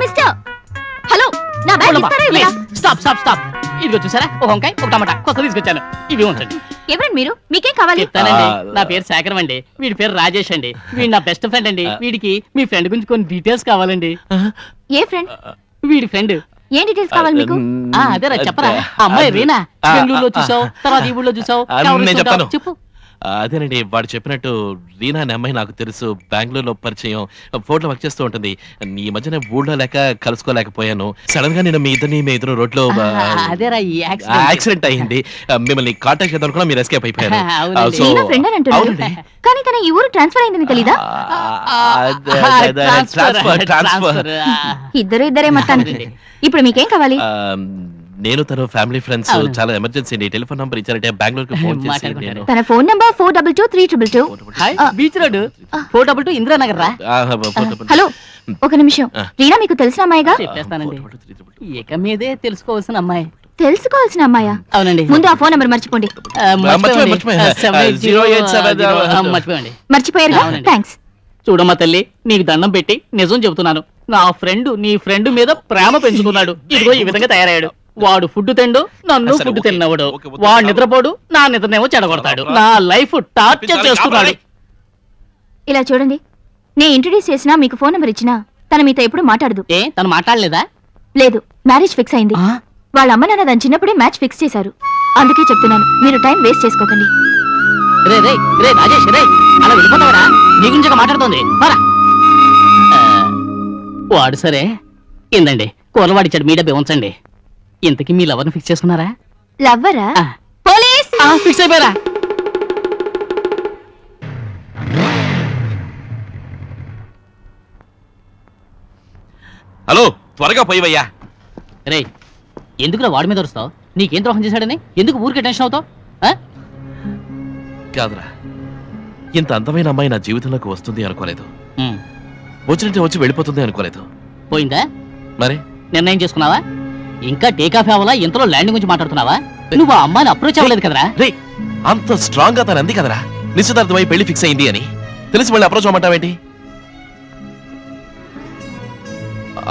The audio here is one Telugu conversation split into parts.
మిస్టర్. హలో, నా బ్యాగ్ ఇస్తారా ఇవ్వరా? Stop stop stop. ఇదిగో చూసారా, ఒక వంకాయ ఒక టమాటా కొత్త తీసుకొచ్చాను. ఇవి ఉంచండి. ఎవరండి మీరు? మీకేం కావాలి? చెప్తానండి. నా పేరు శేఖరం అండి, వీడి పేరు రాజేష్ అండి. వీడి నా బెస్ట్ ఫ్రెండ్ అండి. వీడికి మీ ఫ్రెండ్ గురించి కొన్ని డీటెయిల్స్ కావాలండి. ఏ ఫ్రెండ్? వీడి ఫ్రెండ్. ఏం డీటెయిల్స్ కావాలి మీకు? అదేరా చెప్పరా. అమ్మాయి రీనా, బెంగళూరులో చూసావు, తర్వాత ఈ ఊళ్ళో చూసావు. చెప్పు. అదేనండి, వాడు చెప్పినట్టు రీనా అనే అమ్మాయి నాకు తెలుసు. బెంగళూరులో పరిచయం, ఫోటోలో వర్క్ చేస్తూ ఉంటుంది. ఈ మధ్యన ఊళ్ళో లేక కలుసుకోలేకపోయాను. సడన్ గా నేను మీ ఇద్దరు రోడ్లో అదేరా ఈ యాక్సిడెంట్ అయింది. మిమ్మల్ని కాంటాక్ట్ చేద్దాం అనుకున్నా, మీరు ఎస్కేప్ అయిపోయారు. కానీ తన ఈ ఊరు ట్రాన్స్ఫర్ అయిందని తెలీదా? ఇద్దరే మొత్తానికి. ఇప్పుడు మీకేం కావాలి? నేను తన ఫ్యామిలీ ఫ్రెండ్స్ చాలా ఎమర్జెన్సీ అండి. టెలిఫోన్ నంబర్ ఇచ్చారంటే బెంగళూరుకి ఫోన్ చేసి నేను తన phone number 422322. Beach road 422 Indiranagar రా. హలో, ఒక నిమిషం. రీనా మీకు తెలిసిన అమ్మాయిగా? చెప్పేస్తానండి. ఇక మీదే తెలుసుకోవాల్సిన అమ్మాయి. తెలుసుకోవాల్సిన అమ్మాయా? అవునండి. ముందు ఆ ఫోన్ నంబర్ మర్చిపోండి. మర్చిపోయారు. థ్యాంక్స్. చూడమ్మా తల్లి, నీకు దండం పెట్టి నిజం చెబుతున్నాను. నా ఫ్రెండ్ నీ ఫ్రెండ్ మీద ప్రేమ పెంచుకున్నాడు. ఇదిగో ఈ విధంగా తయారయ్యాడు. వాడు ఫుడ్ తిండు, నన్ను ఫుడ్ తిన్నవాడు. వాడు నిద్రపోడు, నా నిద్రనేమో చెడగొడతాడు. నా లైఫ్ టార్చర్ చేస్తున్నాడు. ఇలా చూడండి, నేను ఇంట్రడ్యూస్ చేసినా, మీకు ఫోన్ నెంబర్ ఇచ్చినా తన మీతో ఎప్పుడు మాట్లాడదు. ఏ, తను మాట్లాడలేదా? లేదు, మ్యారేజ్ ఫిక్స్ అయింది. వాళ్ళ అమ్మ నాన్న దాని చిన్నప్పుడే మ్యాచ్ ఫిక్స్ చేశారు. అందుకే చెప్తున్నాను, మీరు టైం వేస్ట్ చేసుకోకండి. రే రే రే రాజేష్, రే అలా వెళ్ళిపోతావరా? నీ గురించి మాట్లాడుతోంది. వాడు సరే ఏందండి, కూరవాడిచ్చాడు, మీ డబ్బే ఉంచండి. ఇంతకీ మీ లవర్ని ఫిక్స్ చేసుకున్నారా? లవ్వరా? పోలీస్! ఫిక్స్ అయిపోయారా? హలో, త్వరగా పోయివయ్యా. రే, ఎందుకురా వాడి మీద వస్తావు? నీకేం ద్రోహం చేశాడని ఎందుకు ఊరికే టెన్షన్ అవుతావు? కాదురా, ఇంత అందమైన అమ్మాయి నా జీవితంలోకి వస్తుంది అనుకోలేదు. వచ్చినట్టే వచ్చి వెళ్ళిపోతుంది అనుకోలేదు. పోయిందా? మరి నిర్ణయం చేసుకున్నావా? ఇంకా టేకాఫ్ అవ్వాలా? ఇంతలో ల్యాండింగ్ గురించి మాట్లాడుతున్నావా? నువ్వు ఆ అమ్మాయిని అప్రోచ్ అవ్వలేదు కదరా? రే, అంత స్ట్రాంగ్ గా తను అంది కదరా నిశ్చితార్థమై పెళ్లి ఫిక్స్ అయింది అని. తెలిసి మళ్ళీ అప్రోచ్ అవ్వమంటావేంటి?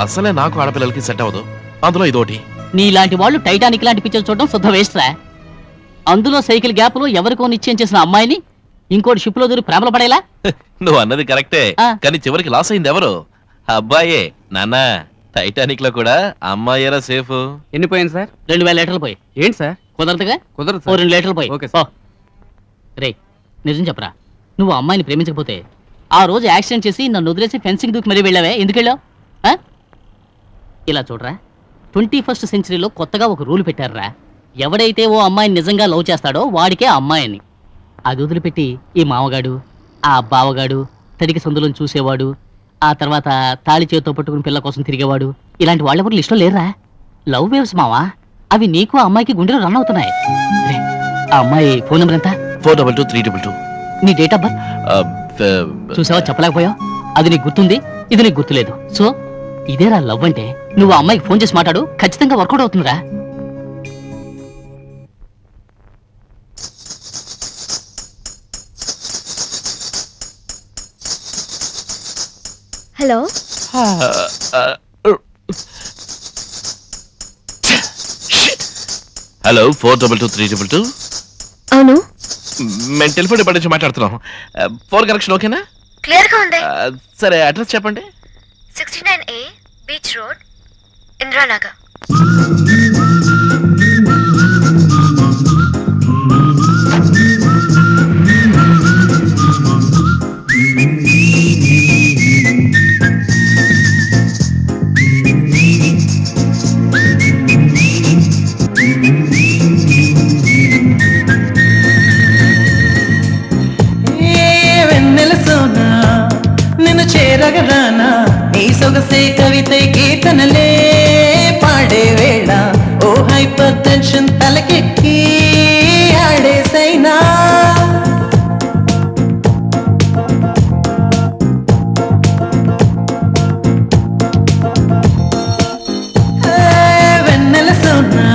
అసలే నాకు ఆడపిల్లలకి సెట్ అవ్వదు, అందులో ఇదోటి. నీలాంటి వాళ్ళు టైటానిక్ లాంటి పిక్చర్ చూడడం శుద్ధ వేస్ట్ రా. అందులో సైకిల్ గ్యాప్ లో ఎవరికో నిశ్చయం చేసిన అమ్మాయిని ఇంకోటి షిప్ లో దూరి ప్రేమలో పడేలా? నువ్వు అన్నది కరెక్టే, కానీ చివరికి లాస్ అయింది ఎవరు? అబ్బాయే. నాన్న, టైటానిక్ లో కూడా అమ్మాయిరా సేఫ్. ఎన్ని పోయింది సార్? 2000 లీటర్లు పోయి. ఏంటి సార్? కుదరదుగా? కుదరదు. 2 లీటర్లు పోయి. రే, నిజం చెప్పరా, నువ్వు అమ్మాయిని ప్రేమించకపోతే ఆ రోజు యాక్సిడెంట్ చేసి నన్ను వదిలేసి ఫెన్సింగ్ దూకి మరీ వెళ్ళావే, ఎందుకు వెళ్ళావు? ఇలా చూడరా, 21st సెంచరీలో కొత్తగా ఒక రూల్ పెట్టారా. ఎవడైతే ఓ అమ్మాయిని నిజంగా లవ్ చేస్తాడో వాడికే అమ్మాయిని. అది వదిలిపెట్టి ఈ మామగాడు, ఆ బావగాడు, తడికి సందులను చూసేవాడు, ఆ తర్వాత తాళి చేతితో పట్టుకుని పిల్ల కోసం తిరిగేవాడు, ఇలాంటి వాళ్ళెవరు లిస్టులో లేరా? లవ్ వేవ్స్ మావా, అవి నీకు ఆ అమ్మాయికి గుండెలో రన్ అవుతున్నాయి. ఆ అమ్మాయి ఫోన్ నెంబర్ ఎంత? 422322. నీ డేట్ ఆఫ్ బర్త్ చూసావా? చెప్పలేకపోయావు. అది నీకు గుర్తుంది, ఇది నీకు గుర్తులేదు. సో ఇదేరా లవ్ అంటే. నువ్వు ఆ అమ్మాయికి ఫోన్ చేసి మాట్లాడు, ఖచ్చితంగా వర్కౌట్ అవుతుందిరా. Hello, hello, 422322. అవును, మేము టెలిఫోన్ డిపార్ట్మెంట్ నుంచి మాట్లాడుతున్నాం. ఫోన్ కనెక్షన్ ఓకేనా? క్లియర్ గా ఉంది. సరే, అడ్రస్ చెప్పండి. 69A beach road, Indiranagar. చేరగరానా నీ సొగసే కవితై కీర్తనలే పాడే వేళ ఓ హైపర్ టెన్షన్ తలకెక్కి ఆడేసైనా వెన్నెల సోనా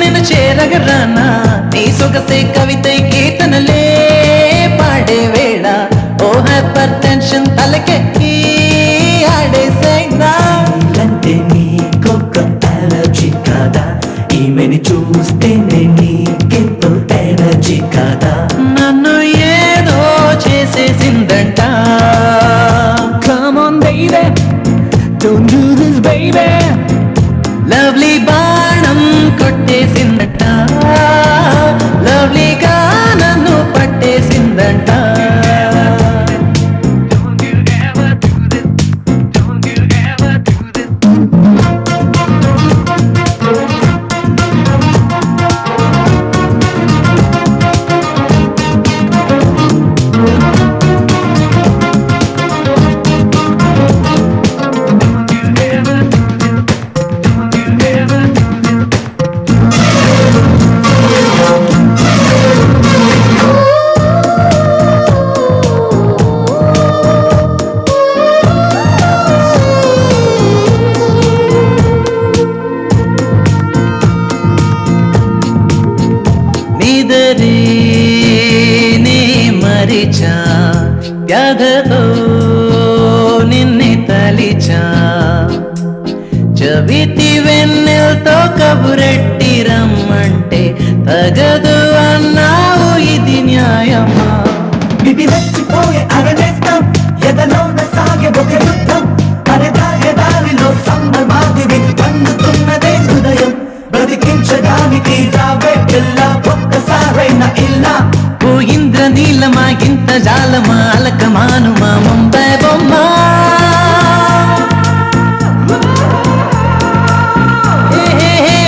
నిన్ను చేరగరానా నీ సొగసే కవితై కీర్తనలే పాడే వేళ ఓ హైపర్ టెన్షన్ తలకెక్కి ఆడేసైనా కొట్టేసిందట లవ్లీగా నన్ను పట్టేసిందట నే మరిచా వ్యధతో నిన్నే తలిచా చవితి వెన్నెలతో కబురెట్టి రమ్మంటే తగదు అన్నావు ఇది న్యాయమా ఇది రెచ్చిపోయే అరనేస్తం ఎదలోన సాగే ఒక యుద్ధం అరెదాగే దారిలో సంబరమాదివి పండుతున్నదే హృదయం బ్రతికించడానికి రావే పిల్ల ఒక్కసారైన ఇల్లా ఓ ఇంద్ర నీలమా ఇంత జాలమా అలకమానుమా ముంబై బొమ్మ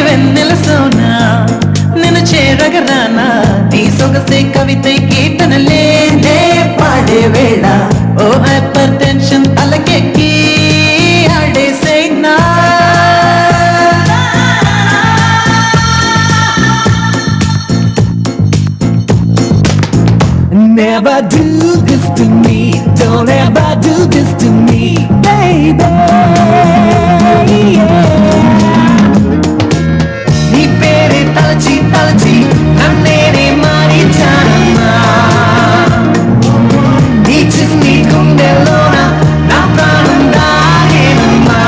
వెన్నెల సోనా నేను చేరగరానా నీ సొగసే కవిత కీర్తనలే నే పాడే వేళ ఓ హైపర్ టెన్షన్ తలకెక్కి ఆడేసేనా Never do this to me, don't ever do this to me, baby. నీ పేరే తలచి తలచి నన్నేనే మారిచానమ్మా నీ చిన్ని గుండెల్లోన నా ప్రాణం దాగేనమ్మా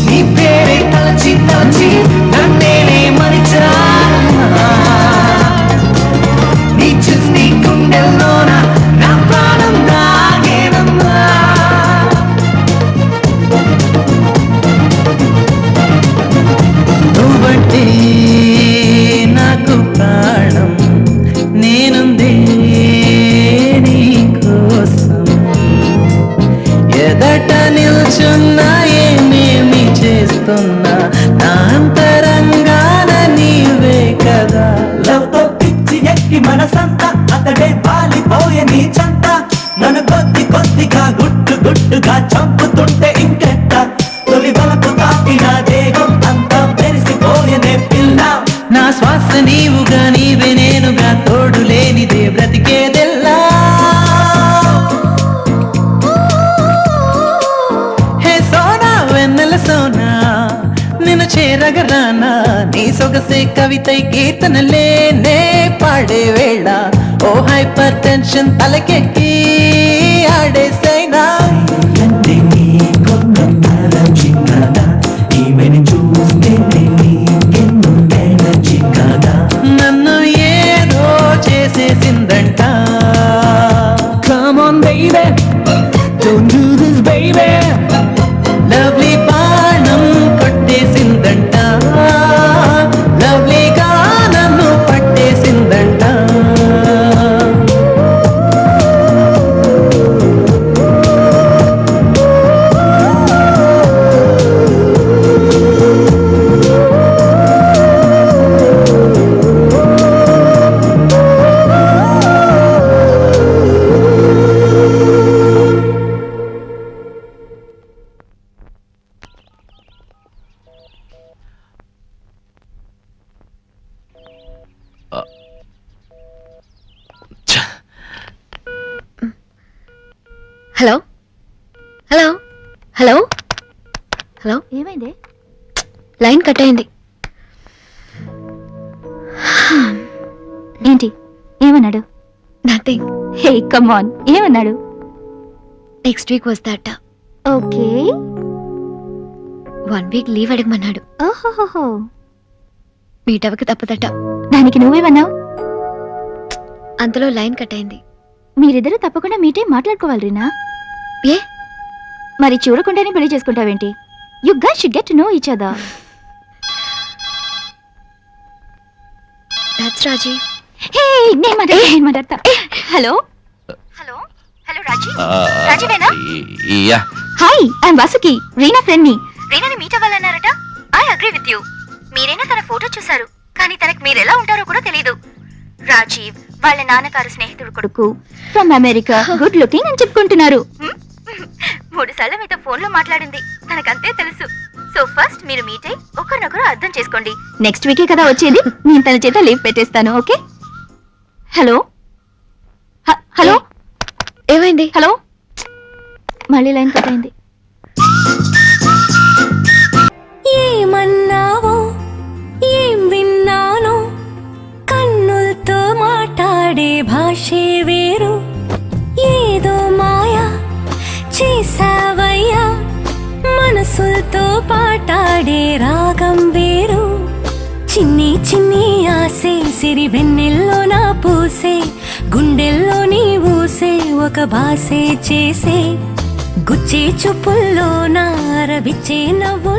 నీ పేరే తలచి తలచి నన్నేనే మరిచానమ్మా నీ చిన్ని గుండెల్లోన నా ప్రాణం దాగేనమ్మా నువ్వంటే నాకు ప్రాణం నేనుందే నీ కోసం ఎదట నిల్చున్నా ఏమేమి చేస్తున్నా నా అంతరంగాన నీవే కదా Love తో పిచ్చి ఎక్కి మనసంతా అతడే పాలిపోయే నీ చంత నన్ను కొద్ది కొద్దిగా గుట్టు గుట్టుగా చంపుతుంటే ఇంకెట్ట తొలి వలపు తాకిన దేహం అంతా మెరిసిపోయేనే పిల్ల నా శ్వాస నీవుగా నీవే నేనుగా తోడు లేనిదే బ్రతికేదెల్లా హే సోనా వెన్నెల సోనా నిన్ను చేరగరానా నీ సొగసే కవిత కీర్తనలే నే పాడే వేళ ఓ హైపర్ టెన్షన్ తలకెక్కి ఆడేసైనా అంటే నీకొన్న ఎనర్జీ కదా ఈమెను చూస్తే నీకెన్నో ఎనర్జీ కదా నన్ను ఏదో చేసేసిందంట Come on baby, don't do this baby. Lovely బాణం కొట్టేసిందంట లవ్లీగా నన్ను పట్టేసిందంట హలో హలో హలో హలో ఏమైంది లైన్ కట్ అయింది ఏంటి ఏమన్నాడు నథింగ్ హే కమ్ ఆన్ ఏమన్నాడు నెక్స్ట్ వీక్ వస్తాట ఓకే 1 వీక్ లీవ్ అడగమన్నాడు ఓహోహో మీట్ అవ్వక తప్పదట దానికి నువ్వేమన్నావు అంతలో లైన్ కట్ అయింది మీరిద్దరూ తప్పకుండా మీటే మాట్లాడుకోవాలి రీనా ఏ మరి చూడకుండానే పెళ్లి చేసుకుంటావేంటి you guys should get to know each other Raji. Hey నేను మాట్లాడతా. Hello hello hello Raji. రాజీవేనా? Yeah hi, I'm Vasuki, Reena friend ని. రీనాని మీట్ అవ్వాలన్నారట. I agree with you. మీరైనా తన ఫోటో చూసారు, కానీ తనకు మీరు ఎలా ఉంటారో కూడా తెలీదు. రాజీవ్ వాళ్ళ నాన్నగారు స్నేహితుడు కొడుకు, ఫ్రమ్ అమెరికా, గుడ్ లుకింగ్ అని చెప్పుకుంటున్నారు. 3 సార్లు మీతో ఫోన్ లో మాట్లాడింది, తనకంతే తెలుసు. సో ఫస్ట్ మీరు మీట్ అయ్యి ఒకరినొకరు అర్థం చేసుకోండి. నెక్స్ట్ వీకే కదా వచ్చేది, నేను తన చేత లీవ్ పెట్టేస్తాను. ఓకే? హలో హలో, ఏమైంది? హలో, మళ్ళీ లైన్ కట్ అయింది. ఏమన్నావో ఏం విన్నానో, కన్నులతో మాట్లాడే భాషే వేరు. ఏదో మాయా చేసావయ్యా, మనసులతో పాటాడే రాగం వేరు. చిన్ని చిన్ని ఆసే సిరి వెన్నెల్లో నా పూసే, గుండెల్లో నీ ఊసే ఒక భాసే చేసే. గుచ్చే చూపుల్లో నా రవిచ్చే నవ్వుల్లో